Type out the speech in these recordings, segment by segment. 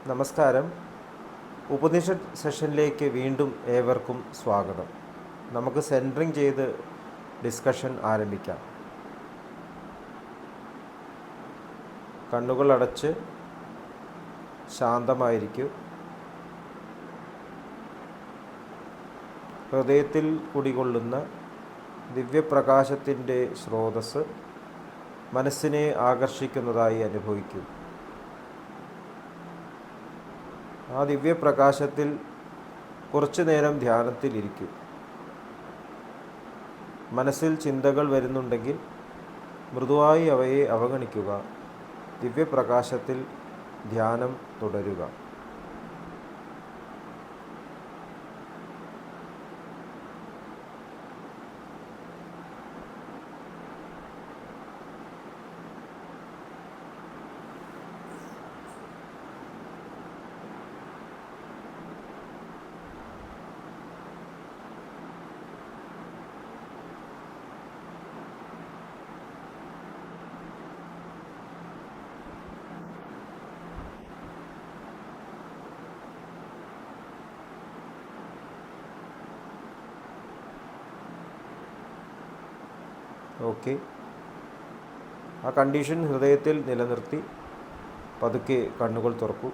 നമസ്കാരം. ഉപനിഷത്ത് സെഷനിലേക്ക് വീണ്ടും ഏവർക്കും സ്വാഗതം. നമുക്ക് സെൻറ്ററിങ് ചെയ്ത് ഡിസ്കഷൻ ആരംഭിക്കാം. കണ്ണുകൾ അടച്ച് ശാന്തമായിരിക്കൂ. ഹൃദയത്തിൽ കുടികൊള്ളുന്ന ദിവ്യപ്രകാശത്തിൻ്റെ സ്രോതസ്സ് മനസ്സിനെ ആകർഷിക്കുന്നതായി അനുഭവിക്കൂ. ആ ദിവ്യപ്രകാശത്തിൽ കുറച്ചു നേരം ധ്യാനത്തിലിരിക്കൂ. മനസ്സിൽ ചിന്തകൾ വരുന്നുണ്ടെങ്കിൽ മൃദുവായി അവയെ അവഗണിക്കുക. ദിവ്യപ്രകാശത്തിൽ ധ്യാനം തുടരുക. ഓക്കെ. ആ കണ്ടീഷൻ ഹൃദയത്തിൽ നിലനിർത്തി പതുക്കെ കണ്ണുകൾ തുറക്കൂ.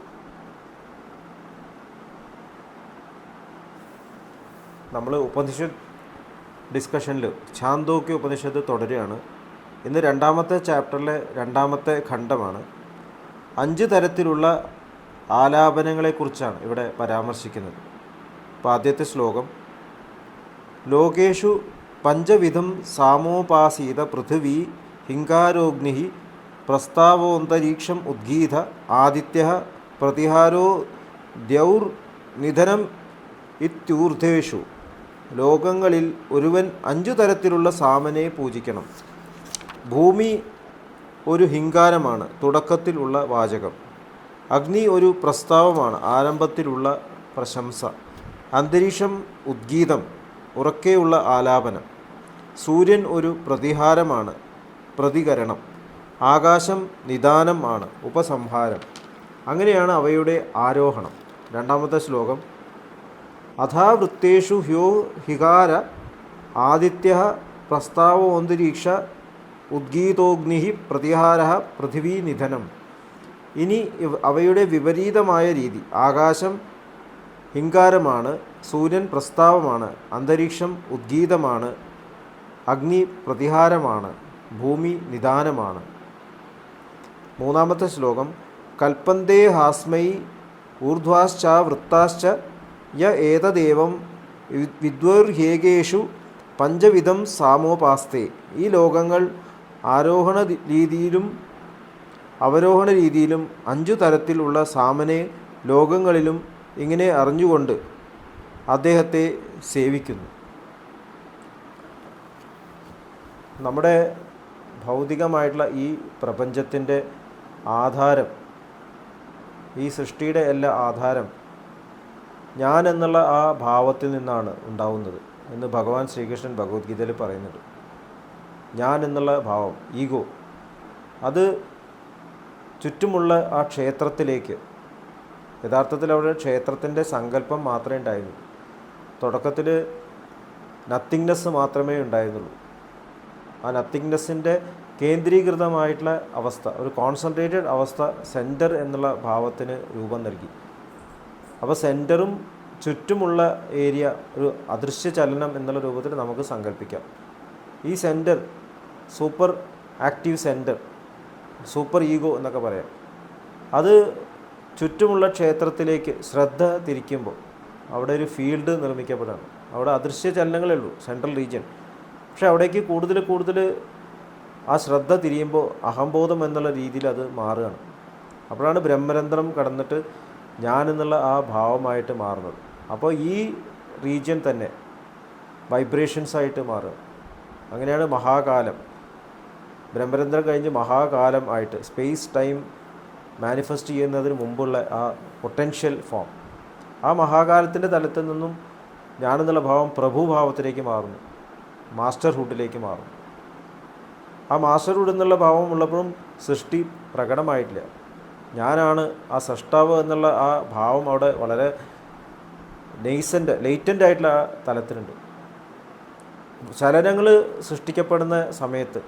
നമ്മൾ ഉപനിഷത്ത് ഡിസ്കഷനിൽ ഛാന്തോക്യ ഉപനിഷത്ത് തുടരുകയാണ്. ഇന്ന് രണ്ടാമത്തെ ചാപ്റ്ററിലെ രണ്ടാമത്തെ ഖണ്ഡമാണ്. 5 തരത്തിലുള്ള ആലാപനങ്ങളെക്കുറിച്ചാണ് ഇവിടെ പരാമർശിക്കുന്നത്. അപ്പോൾ ആദ്യത്തെ ശ്ലോകം: ലോകേഷു പഞ്ചവിധം സാമോപാസീത പൃഥിവീ ഹിങ്കാരോഗ്നി പ്രസ്താവോന്തരീക്ഷം ഉദ്ഗീത ആദിത്യ പ്രതിഹാരോ ദ്യൗർനിധനം ഇത്യൂർധേഷു. ലോകങ്ങളിൽ ഒരുവൻ 5 തരത്തിലുള്ള സാമനെ പൂജിക്കണം. ഭൂമി ഒരു ഹിങ്കാരമാണ്, തുടക്കത്തിലുള്ള വാചകം. അഗ്നി ഒരു പ്രസ്താവമാണ്, ആരംഭത്തിലുള്ള പ്രശംസ. അന്തരീക്ഷം ഉദ്ഗീതം, ഉറക്കെയുള്ള ആലാപനം. സൂര്യൻ ഒരു പ്രതിഹാരമാണ്, പ്രതികരണം. ആകാശം നിദാനം ആണ്, ഉപസംഹാരം. അങ്ങനെയാണ് അവയുടെ ആരോഹണം. രണ്ടാമത്തെ ശ്ലോകം: അഥാവൃത്തേഷു ഹ്യോ ഹികാര ആദിത്യ പ്രസ്താവോന്തരീക്ഷ ഉദ്ഗീതോഗ്നി പ്രതിഹാര പൃഥിവീ നിധനം. ഇനി അവയുടെ വിപരീതമായ രീതി: ആകാശം ഹിങ്കാരമാണ്, സൂര്യൻ പ്രസ്താവമാണ്, അന്തരീക്ഷം ഉദ്ഗീതമാണ്, അഗ്നി പ്രതിഹാരമാണ്, ഭൂമി നിദാനമാണ്. മൂന്നാമത്തെ ശ്ലോകം: കൽപ്പന്തേ ഹാസ്മൈ ഊർധ്വാശ്ചാവൃത്താശ്ച യ ഏതദേവം വിദ്വൈർഹ്യേകേഷു പഞ്ചവിധം സാമോപാസ്തേ. ഈ ലോകങ്ങൾ ആരോഹണ രീതിയിലും അവരോഹണ രീതിയിലും 5 തരത്തിലുള്ള സാമനെ ലോകങ്ങളിലും ഇങ്ങനെ അറിഞ്ഞുകൊണ്ട് അദ്ദേഹത്തെ സേവിക്കുന്നു. നമ്മുടെ ഭൗതികമായിട്ടുള്ള ഈ പ്രപഞ്ചത്തിൻ്റെ ആധാരം, ഈ സൃഷ്ടിയുടെ എല്ലാ ആധാരം ഞാൻ എന്നുള്ള ആ ഭാവത്തിൽ നിന്നാണ് ഉണ്ടാവുന്നത് എന്ന് ഭഗവാൻ ശ്രീകൃഷ്ണൻ ഭഗവത്ഗീതയിൽ പറയുന്നുണ്ട്. ഞാൻ എന്നുള്ള ഭാവം, ഈഗോ, അത് ചുറ്റുമുള്ള ആ ക്ഷേത്രത്തിലേക്ക്, യഥാർത്ഥത്തിൽ അവിടെ ക്ഷേത്രത്തിൻ്റെ സങ്കല്പം മാത്രമേ ഉണ്ടായിരുന്നുള്ളൂ. തുടക്കത്തിൽ നത്തിങ്നെസ് മാത്രമേ ഉണ്ടായിരുന്നുള്ളൂ. ആ നത്തിങ്നെസ്സിൻ്റെ കേന്ദ്രീകൃതമായിട്ടുള്ള അവസ്ഥ, ഒരു കോൺസെൻട്രേറ്റഡ് അവസ്ഥ, സെൻറ്റർ എന്നുള്ള ഭാവത്തിന് രൂപം നൽകി. അപ്പോൾ സെൻറ്ററും ചുറ്റുമുള്ള ഏരിയ ഒരു അദൃശ്യ ചലനം എന്നുള്ള രൂപത്തിൽ നമുക്ക് സങ്കല്പിക്കാം. ഈ centre super active centre, super ego എന്നൊക്കെ പറയാം. അത് ചുറ്റുമുള്ള ക്ഷേത്രത്തിലേക്ക് ശ്രദ്ധ തിരിക്കുമ്പോൾ അവിടെ ഒരു ഫീൽഡ് നിർമ്മിക്കപ്പെടുകയാണ്. അവിടെ അദൃശ്യ ചലനങ്ങളേ ഉള്ളൂ, സെൻട്രൽ റീജിയൻ. പക്ഷേ അവിടേക്ക് കൂടുതൽ ആ ശ്രദ്ധ തിരിയുമ്പോൾ അഹംബോധം എന്നുള്ള രീതിയിൽ അത് മാറുകയാണ്. അപ്പോഴാണ് ബ്രഹ്മരന്ധ്രം കടന്നിട്ട് ഞാൻ എന്നുള്ള ആ ഭാവമായിട്ട് മാറുന്നത്. അപ്പോൾ ഈ റീജിയൻ തന്നെ വൈബ്രേഷൻസായിട്ട് മാറുക. അങ്ങനെയാണ് മഹാകാലം, ബ്രഹ്മരന്ധ്രം കഴിഞ്ഞ് മഹാകാലം ആയിട്ട് സ്പേസ് ടൈം മാനിഫെസ്റ്റ് ചെയ്യുന്നതിന് മുമ്പുള്ള ആ പൊട്ടൻഷ്യൽ ഫോം, ആ മഹാകാലത്തിൻ്റെ തലത്തിൽ നിന്നും ഞാനെന്നുള്ള ഭാവം പ്രഭുഭാവത്തിലേക്ക് മാറുന്നു, മാസ്റ്റർഹുഡിലേക്ക് മാറുന്നു. ആ മാസ്റ്റർഹുഡ് എന്നുള്ള ഭാവം ഉള്ളപ്പോഴും സൃഷ്ടി പ്രകടമായിട്ടില്ല. ഞാനാണ് ആ സൃഷ്ടാവ് എന്നുള്ള ആ ഭാവം അവിടെ വളരെ ലേറ്റൻ്റ് ആയിട്ടുള്ള ആ തലത്തിലുണ്ട്. ചലനങ്ങൾ സൃഷ്ടിക്കപ്പെടുന്ന സമയത്ത്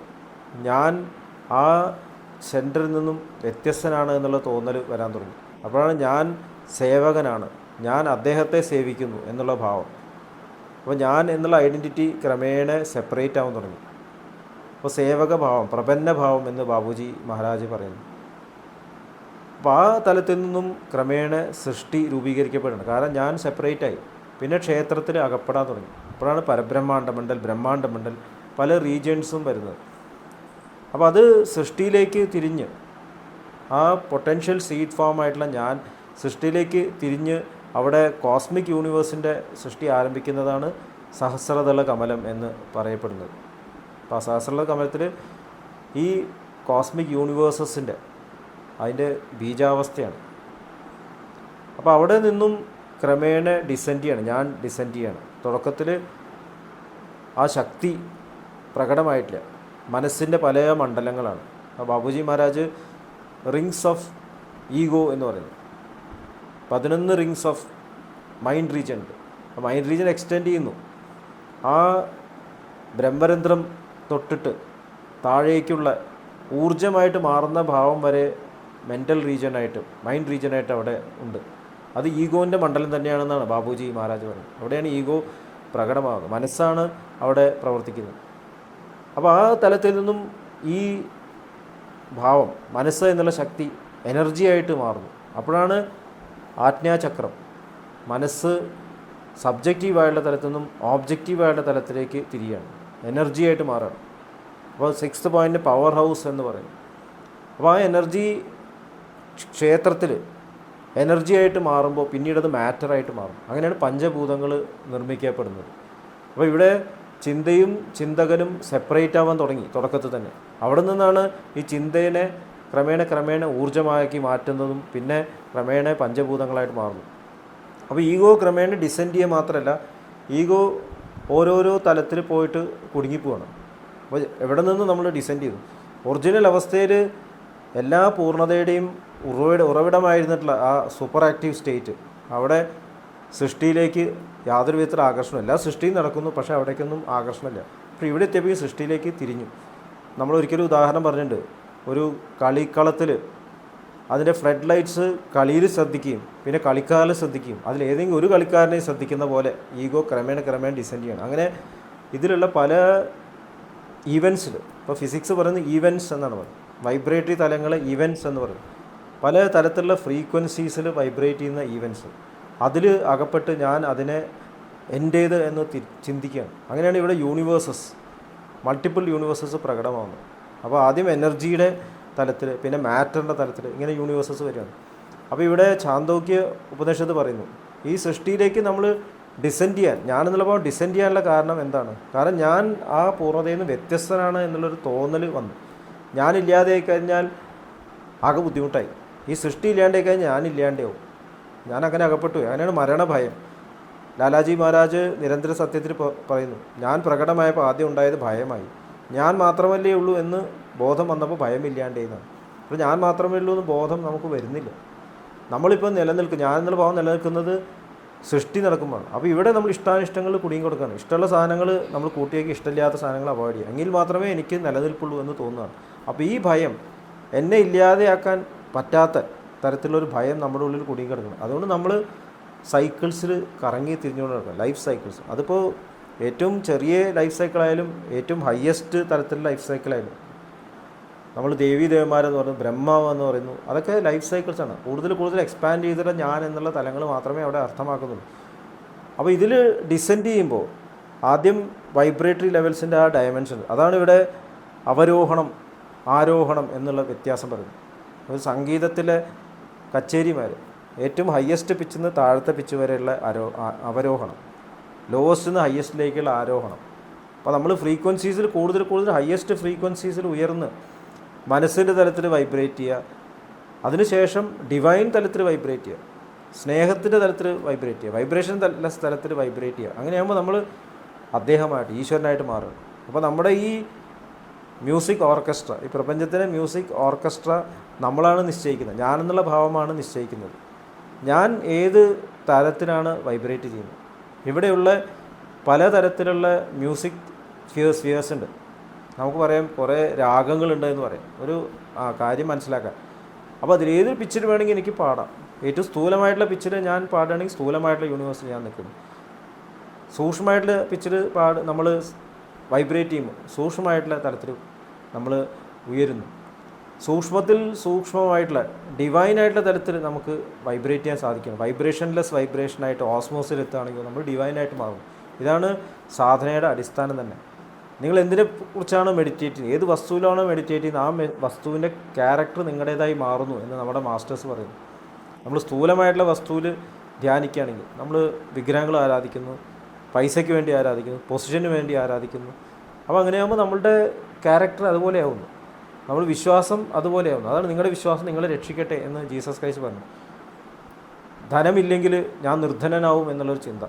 ഞാൻ ആ സെൻറ്ററിൽ നിന്നും വ്യത്യസ്തനാണ് എന്നുള്ള തോന്നൽ വരാൻ തുടങ്ങി. അപ്പോഴാണ് ഞാൻ സേവകനാണ്, ഞാൻ അദ്ദേഹത്തെ സേവിക്കുന്നു എന്നുള്ള ഭാവം. അപ്പോൾ ഞാൻ എന്നുള്ള ഐഡൻറ്റിറ്റി ക്രമേണ സെപ്പറേറ്റ് ആവാൻ തുടങ്ങി. അപ്പോൾ സേവകഭാവം, പ്രപന്നഭാവം എന്ന് ബാബുജി മഹാരാജ് പറയുന്നു. അപ്പോൾ ആ തലത്തിൽ നിന്നും ക്രമേണ സൃഷ്ടി രൂപീകരിക്കപ്പെടുന്നു. കാരണം ഞാൻ സെപ്പറേറ്റായി. പിന്നെ ക്ഷേത്രത്തിൽ അകപ്പെടാൻ തുടങ്ങി. അപ്പോഴാണ് പരബ്രഹ്മാണ്ഡമണ്ഡൽ, ബ്രഹ്മാണ്ഡമണ്ഡൽ പല റീജിയൻസും വരുന്നത്. അപ്പോൾ അത് സൃഷ്ടിയിലേക്ക് തിരിഞ്ഞ് ആ പൊട്ടൻഷ്യൽ സീഡ് ഫോം ആയിട്ടുള്ള ഞാൻ സൃഷ്ടിയിലേക്ക് തിരിഞ്ഞ് അവിടെ കോസ്മിക് യൂണിവേഴ്സിൻ്റെ സൃഷ്ടി ആരംഭിക്കുന്നതാണ് സഹസ്രദള കമലം എന്ന് പറയപ്പെടുന്നത്. അപ്പോൾ ആ സഹസ്രദള കമലത്തിൽ ഈ കോസ്മിക് യൂണിവേഴ്സസിൻ്റെ അതിൻ്റെ ബീജാവസ്ഥയാണ്. അപ്പോൾ അവിടെ നിന്നും ക്രമേണ ഡിസെൻഡ് ചെയ്യാണ്, ഞാൻ ഡിസെൻഡ് ചെയ്യാണ്. തുടക്കത്തിൽ ആ ശക്തി പ്രകടമായിട്ടില്ല. മനസ്സിൻ്റെ പല മണ്ഡലങ്ങളാണ്. Babuji Maharaj rings of ego എന്ന് പറയുന്നത് 11 റിങ്സ് ഓഫ് മൈൻഡ് റീജിയൻ ഉണ്ട്. ആ മൈൻഡ് റീജിയൻ എക്സ്റ്റെൻഡ് ചെയ്യുന്നു. ആ ബ്രഹ്മരന്ധ്രം തൊട്ടിട്ട് താഴേക്കുള്ള ഊർജ്ജമായിട്ട് മാറുന്ന ഭാവം വരെ മെൻ്റൽ റീജിയനായിട്ട്, മൈൻഡ് റീജിയനായിട്ട് അവിടെ ഉണ്ട്. അത് ഈഗോൻ്റെ മണ്ഡലം തന്നെയാണെന്നാണ് ബാബുജി മഹാരാജ് പറയുന്നത്. അവിടെയാണ് ഈഗോ പ്രകടമാകുന്നത്, മനസ്സാണ് അവിടെ പ്രവർത്തിക്കുന്നത്. അപ്പോൾ ആ തലത്തിൽ നിന്നും ഈ ഭാവം, മനസ്സ് എന്നുള്ള ശക്തി എനർജിയായിട്ട് മാറുന്നു. അപ്പോഴാണ് ആജ്ഞാചക്രം, മനസ്സ് സബ്ജക്റ്റീവായുള്ള തലത്തിൽ നിന്നും ഓബ്ജക്റ്റീവായുള്ള തലത്തിലേക്ക് തിരിയാണ്, എനർജിയായിട്ട് മാറുകയാണ്. അപ്പോൾ 6th പോയിൻ്റ് പവർ ഹൗസ് എന്ന് പറയും. അപ്പോൾ ആ എനർജി ക്ഷേത്രത്തിൽ എനർജിയായിട്ട് മാറുമ്പോൾ പിന്നീട് അത് മാറ്ററായിട്ട് മാറും. അങ്ങനെയാണ് പഞ്ചഭൂതങ്ങൾ നിർമ്മിക്കപ്പെടുന്നത്. അപ്പോൾ ഇവിടെ ചിന്തയും ചിന്തകനും സെപ്പറേറ്റ് ആവാൻ തുടങ്ങി തുടക്കത്തിൽ തന്നെ. അവിടെ നിന്നാണ് ഈ ചിന്തയെ ക്രമേണ ഊർജ്ജമാക്കി മാറ്റുന്നതും പിന്നെ ക്രമേണ പഞ്ചഭൂതങ്ങളായിട്ട് മാറുന്നു. അപ്പോൾ ഈഗോ ക്രമേണ ഡിസെൻഡ് ചെയ്യുക മാത്രമല്ല, ഈഗോ ഓരോരോ തലത്തിൽ പോയിട്ട് കുടുങ്ങിപ്പോവാണ്. അപ്പോൾ എവിടെ നിന്ന് നമ്മൾ ഡിസെൻഡ് ചെയ്തു? ഒറിജിനൽ അവസ്ഥയിൽ എല്ലാ പൂർണ്ണതയുടെയും ഉറവിടമായിരുന്നിട്ടുള്ള ആ സൂപ്പർ ആക്റ്റീവ് സ്റ്റേറ്റ്, അവിടെ സൃഷ്ടിയിലേക്ക് യാതൊരു വിധത്തിലുള്ള ആകർഷണം, എല്ലാ സൃഷ്ടിയും നടക്കുന്നു, പക്ഷേ അവിടേക്കൊന്നും ആകർഷണമില്ല. അപ്പോൾ ഇവിടെ എത്തിയപ്പോൾ സൃഷ്ടിയിലേക്ക് തിരിഞ്ഞു. നമ്മൾ ഒരിക്കലും ഉദാഹരണം പറഞ്ഞിട്ടുണ്ട്, ഒരു കളിക്കളത്തിൽ അതിൻ്റെ ഫ്ലഡ് ലൈറ്റ്സ് കളിയിൽ ശ്രദ്ധിക്കുകയും പിന്നെ കളിക്കാരിൽ ശ്രദ്ധിക്കുകയും അതിലേതെങ്കിലും ഒരു കളിക്കാരനെയും ശ്രദ്ധിക്കുന്ന പോലെ ഈഗോ ക്രമേണ ഡിസെൻഡ് ചെയ്യണം. അങ്ങനെ ഇതിലുള്ള പല ഈവൻസിൽ, ഇപ്പോൾ ഫിസിക്സ് പറയുന്നത് ഈവൻസ് എന്നാണ് പറയുന്നത്, വൈബ്രേറ്ററി തലങ്ങൾ ഈവൻസ് എന്ന് പറയുന്നത്. പല തരത്തിലുള്ള ഫ്രീക്വൻസീസിൽ വൈബ്രേറ്റ് ചെയ്യുന്ന ഈവൻസ്, അതിൽ അകപ്പെട്ട് ഞാൻ അതിനെ എൻ്റേത് എന്ന് ചിന്തിക്കുകയാണ്. അങ്ങനെയാണ് ഇവിടെ യൂണിവേഴ്സസ്, മൾട്ടിപ്പിൾ യൂണിവേഴ്സസ് പ്രകടമാകുന്നത്. അപ്പോൾ ആദ്യം എനർജിയുടെ തലത്തിൽ, പിന്നെ മാറ്ററിൻ്റെ തലത്തിൽ, ഇങ്ങനെ യൂണിവേഴ്സസ് വരികയാണ്. അപ്പോൾ ഇവിടെ ഛാന്തോക്യ ഉപനിഷത്ത് പറയുന്നു, ഈ സൃഷ്ടിയിലേക്ക് നമ്മൾ ഡിസെൻഡ് ചെയ്യാൻ, ഞാനെന്നുള്ള ഭാവം ഡിസെൻഡ് ചെയ്യാനുള്ള കാരണം എന്താണ്? കാരണം ഞാൻ ആ പൂർണ്ണതയിൽ നിന്ന് വ്യത്യസ്തനാണ് എന്നുള്ളൊരു തോന്നൽ വന്നു. ഞാനില്ലാതെ കഴിഞ്ഞാൽ ആകെ ബുദ്ധിമുട്ടായി. ഈ സൃഷ്ടി ഇല്ലാണ്ടായി കഴിഞ്ഞാൽ ഞാനില്ലാണ്ടാവും, ഞാൻ അങ്ങനെ അകപ്പെട്ടു. അങ്ങനെയാണ് മരണഭയം. ലാലാജി മഹാരാജ് നിരന്തര സത്യത്തിൽ പറയുന്നു, ഞാൻ പ്രകടമായപ്പോൾ ആദ്യം ഉണ്ടായത് ഭയമായി. ഞാൻ മാത്രമല്ലേ ഉള്ളൂ എന്ന് ബോധം വന്നപ്പോൾ ഭയമില്ലാണ്ടേന്നാണ്. അപ്പോൾ ഞാൻ മാത്രമേ ഉള്ളൂ എന്ന് ബോധം നമുക്ക് വരുന്നില്ല. നമ്മളിപ്പോൾ നിലനിൽക്കും, ഞാൻ എന്നുള്ള ഭാവം നിലനിൽക്കുന്നത് സൃഷ്ടി നടക്കുമ്പോൾ. അപ്പോൾ ഇവിടെ നമ്മൾ ഇഷ്ടാനിഷ്ടങ്ങൾ കുടുങ്ങി കൊടുക്കുകയാണ്. ഇഷ്ടമുള്ള സാധനങ്ങൾ നമ്മൾ കൂട്ടിയേക്ക്, ഇഷ്ടമില്ലാത്ത സാധനങ്ങൾ അവോയ്ഡ് ചെയ്യുക. എങ്കിൽ മാത്രമേ എനിക്ക് നിലനിൽപ്പുള്ളൂ എന്ന് തോന്നുകയാണ്. അപ്പോൾ ഈ ഭയം, എന്നെ ഇല്ലാതെയാക്കാൻ പറ്റാത്ത തരത്തിലുള്ളൊരു ഭയം നമ്മുടെ ഉള്ളിൽ കുടുങ്ങി കിടക്കണം. അതുകൊണ്ട് നമ്മൾ സൈക്കിൾസിൽ കറങ്ങി തിരിഞ്ഞുകൊണ്ട് നടക്കണം, ലൈഫ് സൈക്കിൾസ്. അതിപ്പോൾ ഏറ്റവും ചെറിയ ലൈഫ് സൈക്കിളായാലും ഏറ്റവും ഹയസ്റ്റ് തരത്തിലുള്ള ലൈഫ് സൈക്കിളായാലും, നമ്മൾ ദേവീദേവന്മാരെന്ന് പറയുന്നു, ബ്രഹ്മാവ് എന്ന് പറയുന്നു, അതൊക്കെ ലൈഫ് സൈക്കിൾസാണ്. കൂടുതൽ എക്സ്പാൻഡ് ചെയ്തിട്ട് ഞാൻ എന്നുള്ള തലങ്ങൾ മാത്രമേ അവിടെ അർത്ഥമാക്കുന്നുള്ളൂ. അപ്പോൾ ഇതിൽ ഡിസെൻഡ് ചെയ്യുമ്പോൾ ആദ്യം വൈബ്രേറ്ററി ലെവൽസിൻ്റെ ആ ഡയമെൻഷൻ, അതാണ് ഇവിടെ അവരോഹണം ആരോഹണം എന്നുള്ള വ്യത്യാസം പറയുന്നത്. ഒരു സംഗീതത്തിലെ കച്ചേരിമാർ ഏറ്റവും ഹയസ്റ്റ് പിച്ചിൽ നിന്ന് താഴത്തെ പിച്ച് വരെയുള്ള അവരോഹണം, ലോവസ്റ്റ് നിന്ന് ഹയസ്റ്റിലേക്കുള്ള ആരോഹണം. അപ്പോൾ നമ്മൾ ഫ്രീക്വൻസീസിൽ കൂടുതൽ ഹയസ്റ്റ് ഫ്രീക്വൻസീസിൽ ഉയർന്ന് മനസ്സിൻ്റെ തലത്തിൽ വൈബ്രേറ്റ് ചെയ്യുക, അതിനുശേഷം ഡിവൈൻ തലത്തിൽ വൈബ്രേറ്റ് ചെയ്യുക, സ്നേഹത്തിൻ്റെ തലത്തിൽ വൈബ്രേറ്റ് ചെയ്യുക, വൈബ്രേഷൻ തലത്തിൽ വൈബ്രേറ്റ് ചെയ്യുക. അങ്ങനെയാകുമ്പോൾ നമ്മൾ അദ്ദേഹമായിട്ട് ഈശ്വരനായിട്ട് മാറുക. അപ്പോൾ നമ്മുടെ ഈ മ്യൂസിക് ഓർക്കസ്ട്ര, ഈ പ്രപഞ്ചത്തിലെ മ്യൂസിക് ഓർക്കസ്ട്ര നമ്മളാണ് നിശ്ചയിക്കുന്നത്. ഞാനെന്നുള്ള ഭാവമാണ് നിശ്ചയിക്കുന്നത്. ഞാൻ ഏത് തരത്തിലാണ് വൈബ്രേറ്റ് ചെയ്യുന്നത്. ഇവിടെയുള്ള പലതരത്തിലുള്ള മ്യൂസിക് സ്ഫിയേഴ്സ് ഉണ്ട്. നമുക്ക് പറയാം കുറേ രാഗങ്ങളുണ്ട് എന്ന് പറയാം, ഒരു കാര്യം മനസ്സിലാക്കാൻ. അപ്പോൾ അതിലേതൊരു പിച്ചിൽ വേണമെങ്കിൽ എനിക്ക് പാടാം. ഏറ്റവും സ്ഥൂലമായിട്ടുള്ള പിച്ചിൽ ഞാൻ പാടുകയാണെങ്കിൽ സ്ഥൂലമായിട്ടുള്ള യൂണിവേഴ്സിൽ ഞാൻ നിൽക്കുന്നു. സൂക്ഷ്മമായിട്ടുള്ള പിച്ചിൽ നമ്മൾ വൈബ്രേറ്റ് ചെയ്യുമ്പോൾ സൂക്ഷ്മമായിട്ടുള്ള തലത്തിൽ നമ്മൾ ഉയരുന്നു. സൂക്ഷ്മത്തിൽ സൂക്ഷ്മമായിട്ടുള്ള ഡിവൈനായിട്ടുള്ള തലത്തിൽ നമുക്ക് വൈബ്രേറ്റ് ചെയ്യാൻ സാധിക്കണം. വൈബ്രേഷൻലെസ് വൈബ്രേഷനായിട്ട് ഓസ്മോസിൽ എത്തുകയാണെങ്കിൽ നമ്മൾ ഡിവൈനായിട്ട് മാറും. ഇതാണ് സാധനയുടെ അടിസ്ഥാനം തന്നെ. നിങ്ങൾ എന്തിനെ കുറിച്ചാണോ മെഡിറ്റേറ്റ് ചെയ്യുന്നത്, ഏത് വസ്തുവിലാണോ മെഡിറ്റേറ്റ് ചെയ്യുന്നത്, ആ വസ്തുവിൻ്റെ ക്യാരക്ടർ നിങ്ങളുടേതായി മാറുന്നു എന്ന് നമ്മുടെ മാസ്റ്റേഴ്സ് പറയുന്നു. നമ്മൾ സ്ഥൂലമായിട്ടുള്ള വസ്തുവിൽ ധ്യാനിക്കുകയാണെങ്കിൽ നമ്മൾ വിഗ്രഹങ്ങൾ ആരാധിക്കുന്നു, പൈസയ്ക്ക് വേണ്ടി ആരാധിക്കുന്നു, പൊസിഷന് വേണ്ടി ആരാധിക്കുന്നു. അപ്പോൾ അങ്ങനെയാകുമ്പോൾ നമ്മളുടെ ക്യാരക്ടർ അതുപോലെയാവുന്നു, നമ്മൾ വിശ്വാസം അതുപോലെയാവുന്നു. അതാണ് നിങ്ങളുടെ വിശ്വാസം നിങ്ങളെ രക്ഷിക്കട്ടെ എന്ന് ജീസസ് ക്രൈസ്റ്റ് പറഞ്ഞു. ധനമില്ലെങ്കിൽ ഞാൻ നിർധനനാവും എന്നുള്ളൊരു ചിന്ത,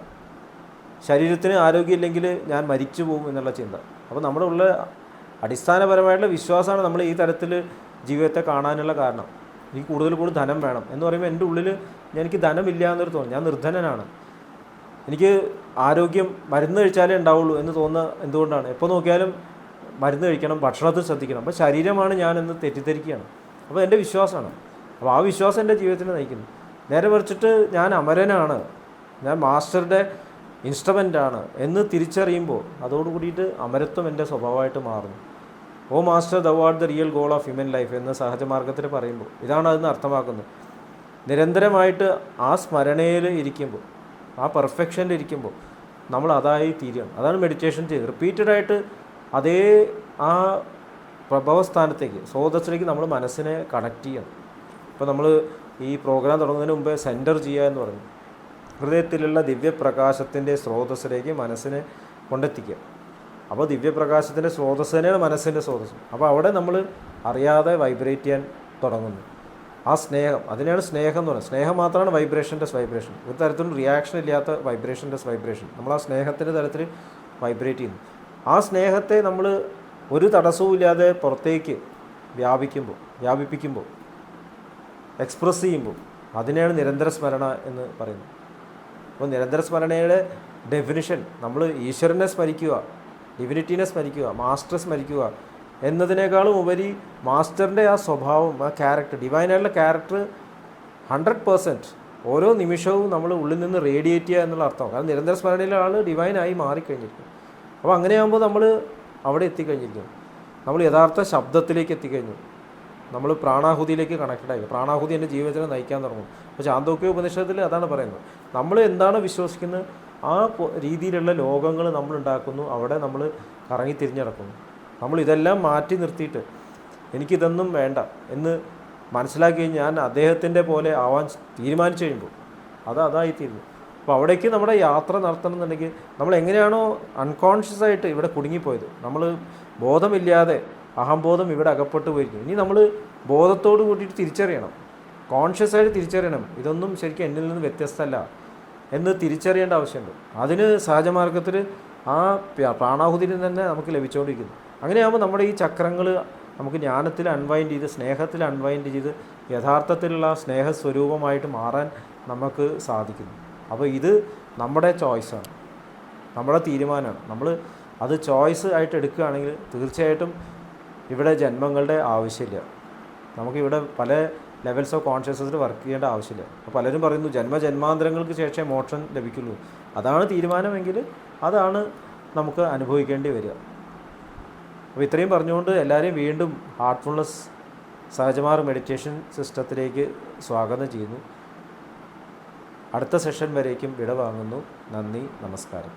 ശരീരത്തിന് ആരോഗ്യമില്ലെങ്കിൽ ഞാൻ മരിച്ചു പോകും എന്നുള്ള ചിന്ത. അപ്പോൾ നമ്മുടെ ഉള്ള അടിസ്ഥാനപരമായിട്ടുള്ള വിശ്വാസമാണ് നമ്മൾ ഈ തരത്തിൽ ജീവിതത്തെ കാണാനുള്ള കാരണം. എനിക്ക് കൂടുതൽ ധനം വേണം എന്ന് പറയുമ്പോൾ എൻ്റെ ഉള്ളിൽ എനിക്ക് ധനമില്ല എന്നൊരു തോന്നും, ഞാൻ നിർധനനാണ്. എനിക്ക് ആരോഗ്യം മരുന്ന് കഴിച്ചാലേ ഉണ്ടാവുള്ളൂ എന്ന് തോന്നുന്നത് എന്തുകൊണ്ടാണ്? എപ്പോൾ നോക്കിയാലും മരുന്ന് കഴിക്കണം, ഭക്ഷണത്തിൽ ശ്രദ്ധിക്കണം, അപ്പോൾ ശരീരമാണ് ഞാനെന്ന് തെറ്റിദ്ധരിക്കുകയാണ്. അപ്പോൾ എൻ്റെ വിശ്വാസമാണ്. അപ്പോൾ ആ വിശ്വാസം എൻ്റെ ജീവിതത്തിൽ നയിക്കുന്നു. നേരെ മറിച്ചിട്ട് ഞാൻ അമരനാണ്, ഞാൻ മാസ്റ്ററുടെ ഇൻസ്ട്രുമെൻ്റാണ് എന്ന് തിരിച്ചറിയുമ്പോൾ അതോടുകൂടിയിട്ട് അമരത്വം എൻ്റെ സ്വഭാവമായിട്ട് മാറുന്നു. O master the what the real goal of human life എന്ന് സഹജമാർഗത്തിൽ പറയുമ്പോൾ ഇതാണ് അതിന് അർത്ഥമാക്കുന്നത്. നിരന്തരമായിട്ട് ആ സ്മരണയിൽ ഇരിക്കുമ്പോൾ, ആ പെർഫെക്ഷനിൽ ഇരിക്കുമ്പോൾ നമ്മൾ അതായി തീരുകയാണ്. അതാണ് മെഡിറ്റേഷൻ ചെയ്ത് റിപ്പീറ്റഡായിട്ട് അതേ ആ പ്രഭവസ്ഥാനത്തേക്ക് സ്രോതസ്സിലേക്ക് നമ്മൾ മനസ്സിനെ കണക്ട് ചെയ്യണം. ഇപ്പോൾ നമ്മൾ ഈ പ്രോഗ്രാം തുടങ്ങുന്നതിന് മുമ്പേ സെൻറ്റർ ചെയ്യുക എന്ന് പറഞ്ഞു. ഹൃദയത്തിലുള്ള ദിവ്യപ്രകാശത്തിൻ്റെ സ്രോതസ്സിലേക്ക് മനസ്സിനെ കൊണ്ടെത്തിക്കുക. അപ്പോൾ ദിവ്യപ്രകാശത്തിൻ്റെ സ്രോതസ്സ് തന്നെയാണ് മനസ്സിൻ്റെ സ്രോതസ്സ്. അപ്പോൾ അവിടെ നമ്മൾ അറിയാതെ വൈബ്രേറ്റ് ചെയ്യാൻ തുടങ്ങുന്നു. ആ സ്നേഹം, അതിനെയാണ് സ്നേഹം എന്ന് പറയുന്നത്. സ്നേഹം മാത്രമാണ് വൈബ്രേഷൻ്റെ വൈബ്രേഷൻ, ഒരു തരത്തിലും റിയാക്ഷൻ ഇല്ലാത്ത വൈബ്രേഷൻ്റെ വൈബ്രേഷൻ. നമ്മൾ ആ സ്നേഹത്തിൻ്റെ തലത്തിൽ വൈബ്രേറ്റ് ചെയ്യുന്നു. ആ സ്നേഹത്തെ നമ്മൾ ഒരു തടസ്സവും ഇല്ലാതെ പുറത്തേക്ക് വ്യാപിപ്പിക്കുമ്പോൾ എക്സ്പ്രസ് ചെയ്യുമ്പോൾ അതിനെയാണ് നിരന്തര സ്മരണ എന്ന് പറയുന്നത്. അപ്പോൾ നിരന്തര സ്മരണയുടെ ഡെഫിനിഷൻ നമ്മൾ ഈശ്വരനെ സ്മരിക്കുക, ഡിവിനിറ്റീനെ സ്മരിക്കുക, മാസ്റ്ററെ സ്മരിക്കുക എന്നതിനേക്കാളും ഉപരി മാസ്റ്ററിൻ്റെ ആ സ്വഭാവം, ആ ക്യാരക്ടർ, ഡിവൈനായിട്ടുള്ള ക്യാരക്ടർ 100% ഓരോ നിമിഷവും നമ്മൾ ഉള്ളിൽ നിന്ന് റേഡിയേറ്റ് ചെയ്യുക എന്നുള്ള അർത്ഥം. കാരണം നിരന്തര സ്മരണയിലെ ആൾ ഡിവൈനായി മാറിക്കഴിഞ്ഞിരിക്കും. അപ്പോൾ അങ്ങനെയാകുമ്പോൾ നമ്മൾ അവിടെ എത്തിക്കഴിഞ്ഞിരിക്കും. നമ്മൾ യഥാർത്ഥ ശബ്ദത്തിലേക്ക് എത്തിക്കഴിഞ്ഞു, നമ്മൾ പ്രാണാഹുതിയിലേക്ക് കണക്റ്റഡായി. പ്രാണാഹുതി എൻ്റെ ജീവിതത്തിനെ നയിക്കാൻ തുടങ്ങും. അപ്പോൾ ചാന്തോക്യ ഉപനിഷത്തിൽ അതാണ് പറയുന്നത്. നമ്മൾ എന്താണ് വിശ്വസിക്കുന്നത് ആ രീതിയിലുള്ള ലോകങ്ങൾ നമ്മൾ ഉണ്ടാക്കുന്നു, അവിടെ നമ്മൾ കറങ്ങി തിരിഞ്ഞടക്കുന്നു. നമ്മൾ ഇതെല്ലാം മാറ്റി നിർത്തിയിട്ട് എനിക്കിതൊന്നും വേണ്ട എന്ന് മനസ്സിലാക്കി ഞാൻ അദ്ദേഹത്തിൻ്റെ പോലെ ആവാൻ തീരുമാനിച്ചു കഴിയുമ്പോൾ അതായിത്തീരുന്നു. അപ്പോൾ അവിടേക്ക് നമ്മുടെ യാത്ര നടത്തണം എന്നുണ്ടെങ്കിൽ നമ്മൾ എങ്ങനെയാണോ അൺകോൺഷ്യസ് ആയിട്ട് ഇവിടെ കുടുങ്ങിപ്പോയത്, നമ്മൾ ബോധമില്ലാതെ അഹംബോധം ഇവിടെ അകപ്പെട്ടു പോയിരിക്കും. ഇനി നമ്മൾ ബോധത്തോട് കൂട്ടിയിട്ട് തിരിച്ചറിയണം, കോൺഷ്യസ് ആയിട്ട് തിരിച്ചറിയണം, ഇതൊന്നും ശരിക്കും എന്നിൽ നിന്ന് വ്യത്യസ്തമല്ല എന്ന് തിരിച്ചറിയേണ്ട ആവശ്യമുണ്ട്. അതിന് സഹജമാർഗത്തിൽ ആ പ്രാണാഹുതിയിൽ തന്നെ നമുക്ക് ലഭിച്ചുകൊണ്ടിരിക്കുന്നു. അങ്ങനെയാകുമ്പോൾ നമ്മുടെ ഈ ചക്രങ്ങൾ നമുക്ക് ജ്ഞാനത്തിൽ അൺവൈൻഡ് ചെയ്ത്, സ്നേഹത്തിൽ അൺവൈൻഡ് ചെയ്ത് യഥാർത്ഥത്തിലുള്ള സ്നേഹസ്വരൂപമായിട്ട് മാറാൻ നമുക്ക് സാധിക്കുന്നു. അപ്പോൾ ഇത് നമ്മുടെ ചോയ്സാണ്, നമ്മുടെ തീരുമാനമാണ്. നമ്മൾ അത് ചോയ്സ് ആയിട്ട് എടുക്കുകയാണെങ്കിൽ തീർച്ചയായിട്ടും ഇവിടെ ജന്മങ്ങളുടെ ആവശ്യമില്ല. നമുക്കിവിടെ പല ലെവൽസ് ഓഫ് കോൺഷ്യസ്നസ്സിൽ വർക്ക് ചെയ്യേണ്ട ആവശ്യമില്ല. അപ്പോൾ പലരും പറയുന്നു ജന്മജന്മാന്തരങ്ങൾക്ക് ശേഷമേ മോക്ഷം ലഭിക്കുള്ളൂ. അതാണ് തീരുമാനമെങ്കിൽ അതാണ് നമുക്ക് അനുഭവിക്കേണ്ടി വരിക. അപ്പോൾ ഇത്രയും പറഞ്ഞുകൊണ്ട് എല്ലാവരെയും വീണ്ടും ഹാർട്ട്ഫുൾനെസ് സഹജമാർ മെഡിറ്റേഷൻ സിസ്റ്റത്തിലേക്ക് സ്വാഗതം ചെയ്യുന്നു. അടുത്ത സെഷൻ വരേക്കും വിട വാങ്ങുന്നു. നന്ദി, നമസ്കാരം.